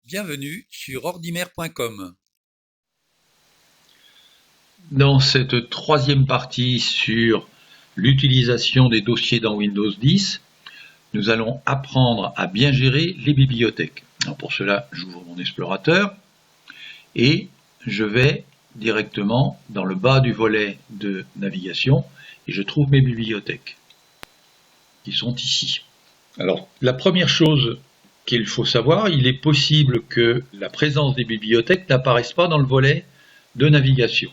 Bienvenue sur ordimer.com. Dans cette troisième partie sur l'utilisation des dossiers dans Windows 10, nous allons apprendre à bien gérer les bibliothèques. Alors pour cela, j'ouvre mon explorateur et je vais directement dans le bas du volet de navigation et je trouve mes bibliothèques qui sont ici. Alors la première chose qu'il faut savoir, il est possible que la présence des bibliothèques n'apparaisse pas dans le volet de navigation.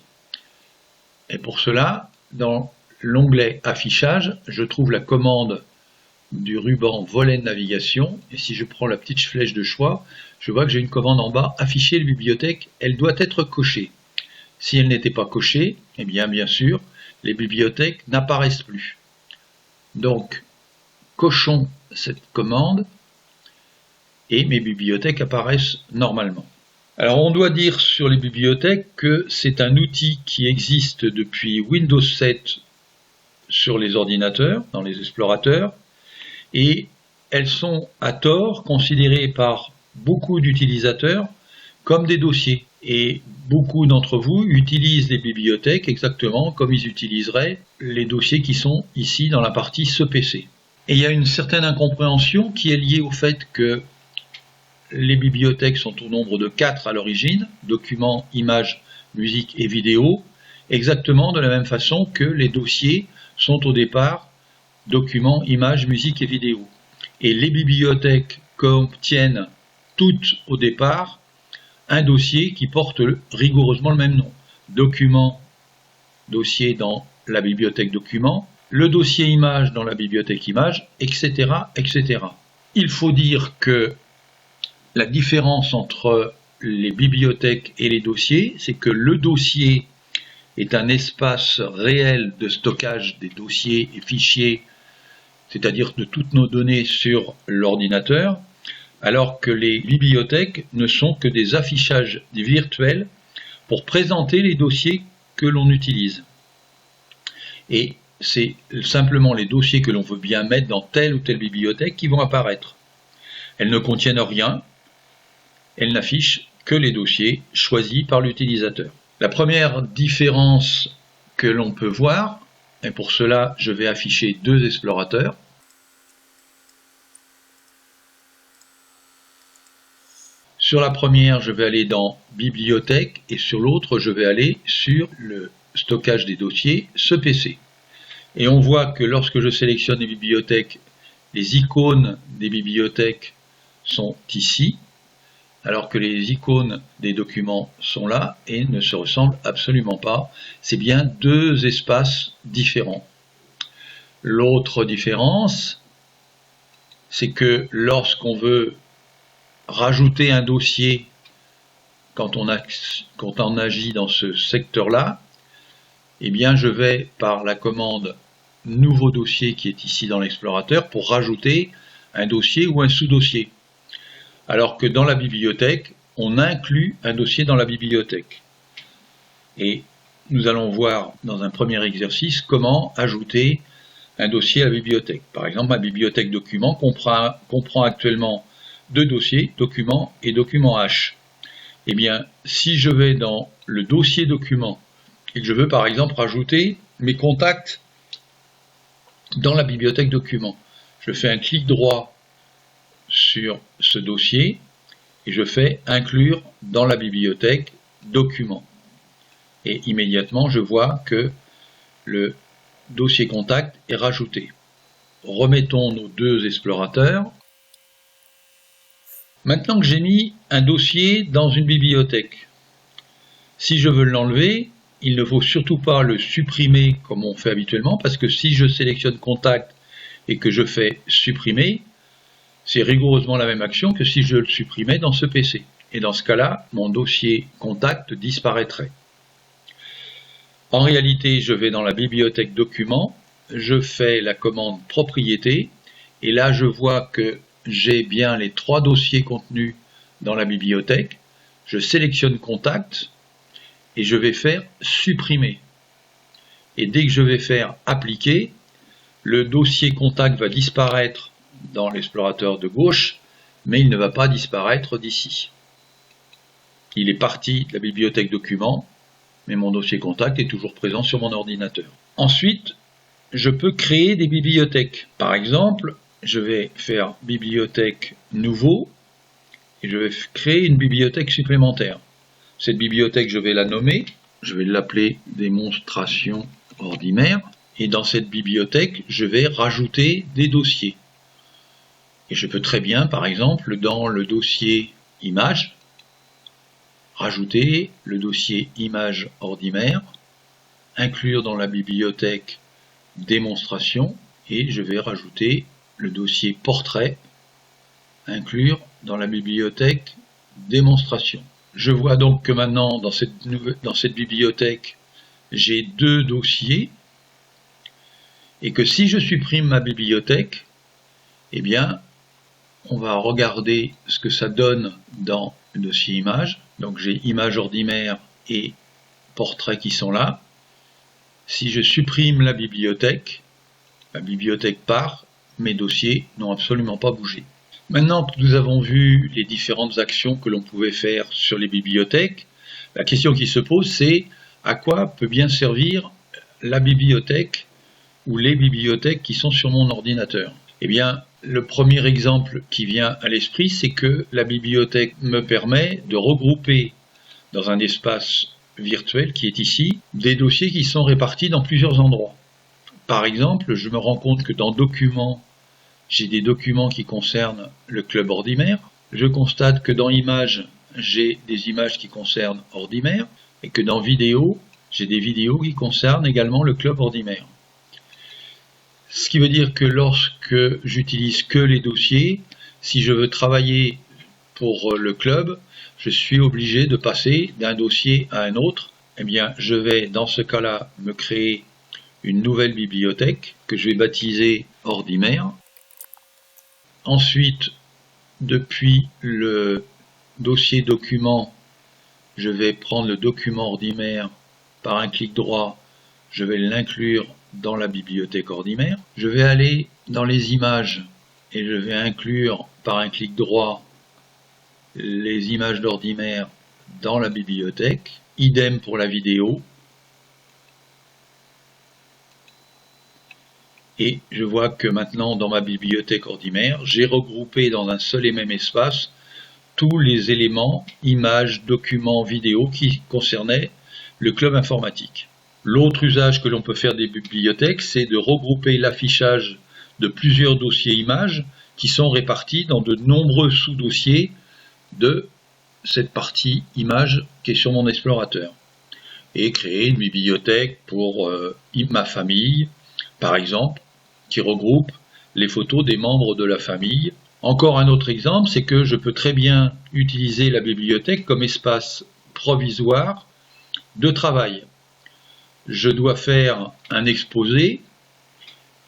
Et pour cela, dans l'onglet Affichage, je trouve la commande du ruban Volet de navigation. Et si je prends la petite flèche de choix, je vois que j'ai une commande en bas, Afficher les bibliothèques. Elle doit être cochée. Si elle n'était pas cochée, eh bien sûr, les bibliothèques n'apparaissent plus. Donc, cochons cette commande et mes bibliothèques apparaissent normalement. Alors on doit dire sur les bibliothèques que c'est un outil qui existe depuis Windows 7 sur les ordinateurs, dans les explorateurs, et elles sont à tort considérées par beaucoup d'utilisateurs comme des dossiers. Et beaucoup d'entre vous utilisent les bibliothèques exactement comme ils utiliseraient les dossiers qui sont ici dans la partie ce PC. Et il y a une certaine incompréhension qui est liée au fait que les bibliothèques sont au nombre de 4 à l'origine, documents, images, musique et vidéo, exactement de la même façon que les dossiers sont au départ documents, images, musique et vidéo. Et les bibliothèques contiennent toutes au départ un dossier qui porte rigoureusement le même nom. Document, dossier dans la bibliothèque documents, le dossier image dans la bibliothèque images, etc., etc. Il faut dire que la différence entre les bibliothèques et les dossiers, c'est que le dossier est un espace réel de stockage des dossiers et fichiers, c'est-à-dire de toutes nos données sur l'ordinateur, alors que les bibliothèques ne sont que des affichages virtuels pour présenter les dossiers que l'on utilise. Et c'est simplement les dossiers que l'on veut bien mettre dans telle ou telle bibliothèque qui vont apparaître. Elles ne contiennent rien. Elle n'affiche que les dossiers choisis par l'utilisateur. La première différence que l'on peut voir, et pour cela je vais afficher deux explorateurs. Sur la première, je vais aller dans Bibliothèque et sur l'autre, je vais aller sur le stockage des dossiers, ce PC. Et on voit que lorsque je sélectionne les bibliothèques, les icônes des bibliothèques sont ici, alors que les icônes des documents sont là et ne se ressemblent absolument pas. C'est bien deux espaces différents. L'autre différence, c'est que lorsqu'on veut rajouter un dossier, quand on agit dans ce secteur-là, eh bien je vais par la commande Nouveau dossier qui est ici dans l'explorateur pour rajouter un dossier ou un sous-dossier. Alors que dans la bibliothèque, on inclut un dossier dans la bibliothèque. Et nous allons voir dans un premier exercice comment ajouter un dossier à la bibliothèque. Par exemple, ma bibliothèque documents comprend actuellement deux dossiers, documents et documents H. Eh bien, si je vais dans le dossier documents et que je veux par exemple rajouter mes contacts dans la bibliothèque documents, je fais un clic droit sur ce dossier et je fais inclure dans la bibliothèque documents. Et immédiatement, je vois que le dossier contact est rajouté. Remettons nos deux explorateurs. Maintenant que j'ai mis un dossier dans une bibliothèque, si je veux l'enlever, il ne faut surtout pas le supprimer comme on fait habituellement, parce que si je sélectionne contact et que je fais supprimer, c'est rigoureusement la même action que si je le supprimais dans ce PC. Et dans ce cas-là, mon dossier contact disparaîtrait. En réalité, je vais dans la bibliothèque documents, je fais la commande propriété, et là je vois que j'ai bien les trois dossiers contenus dans la bibliothèque. Je sélectionne contact et je vais faire supprimer. Et dès que je vais faire appliquer, le dossier contact va disparaître dans l'explorateur de gauche, mais il ne va pas disparaître d'ici. il est parti de la bibliothèque documents, mais mon dossier contact est toujours présent sur mon ordinateur. Ensuite, je peux créer des bibliothèques. Par exemple, je vais faire bibliothèque nouveau et je vais créer une bibliothèque supplémentaire. Cette bibliothèque, je vais la nommer, je vais l'appeler démonstration ordinaire et dans cette bibliothèque, je vais rajouter des dossiers. Et je peux très bien, par exemple, dans le dossier images, rajouter le dossier image ordinaire, inclure dans la bibliothèque démonstration et je vais rajouter le dossier portrait, inclure dans la bibliothèque démonstration. Je vois donc que maintenant dans cette bibliothèque j'ai deux dossiers et que si je supprime ma bibliothèque, eh bien on va regarder ce que ça donne dans le dossier image. Donc j'ai image ordinaire et portrait qui sont là. Si je supprime la bibliothèque part, mes dossiers n'ont absolument pas bougé. Maintenant que nous avons vu les différentes actions que l'on pouvait faire sur les bibliothèques, la question qui se pose c'est à quoi peut bien servir la bibliothèque ou les bibliothèques qui sont sur mon ordinateur. Eh bien, le premier exemple qui vient à l'esprit, c'est que la bibliothèque me permet de regrouper dans un espace virtuel qui est ici, des dossiers qui sont répartis dans plusieurs endroits. Par exemple, je me rends compte que dans Documents, j'ai des documents qui concernent le club ordinaire. Je constate que dans Images, j'ai des images qui concernent ordinaire et que dans Vidéos, j'ai des vidéos qui concernent également le club ordinaire. Ce qui veut dire que lorsque j'utilise que les dossiers, si je veux travailler pour le club, je suis obligé de passer d'un dossier à un autre. Eh bien, je vais dans ce cas-là me créer une nouvelle bibliothèque que je vais baptiser ordinaire. Ensuite, depuis le dossier document, je vais prendre le document ordinaire par un clic droit, je vais l'inclure dans la bibliothèque ordinaire. Je vais aller dans les images et je vais inclure par un clic droit les images d'ordinaire dans la bibliothèque. Idem pour la vidéo. Et je vois que maintenant dans ma bibliothèque ordinaire, j'ai regroupé dans un seul et même espace tous les éléments, images, documents, vidéos qui concernaient le club informatique. L'autre usage que l'on peut faire des bibliothèques, c'est de regrouper l'affichage de plusieurs dossiers images qui sont répartis dans de nombreux sous-dossiers de cette partie image qui est sur mon explorateur. Et créer une bibliothèque pour ma famille, par exemple, qui regroupe les photos des membres de la famille. Encore un autre exemple, c'est que je peux très bien utiliser la bibliothèque comme espace provisoire de travail. Je dois faire un exposé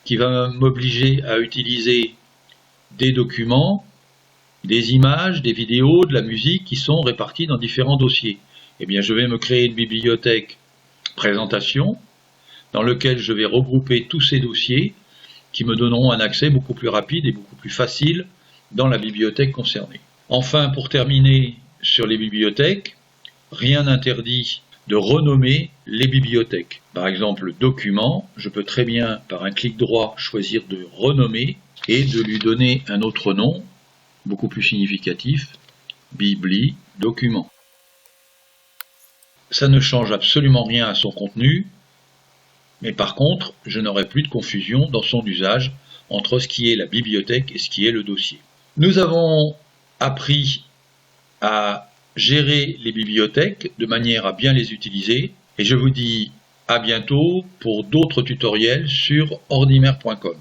qui va m'obliger à utiliser des documents, des images, des vidéos, de la musique qui sont répartis dans différents dossiers. Eh bien, je vais me créer une bibliothèque présentation dans laquelle je vais regrouper tous ces dossiers qui me donneront un accès beaucoup plus rapide et beaucoup plus facile dans la bibliothèque concernée. Enfin, pour terminer sur les bibliothèques, rien n'interdit de renommer les bibliothèques. Par exemple, document, je peux très bien, par un clic droit, choisir de renommer et de lui donner un autre nom, beaucoup plus significatif, Bibli document. Ça ne change absolument rien à son contenu, mais par contre, je n'aurai plus de confusion dans son usage entre ce qui est la bibliothèque et ce qui est le dossier. Nous avons appris à gérer les bibliothèques de manière à bien les utiliser et je vous dis à bientôt pour d'autres tutoriels sur ordinaire.com.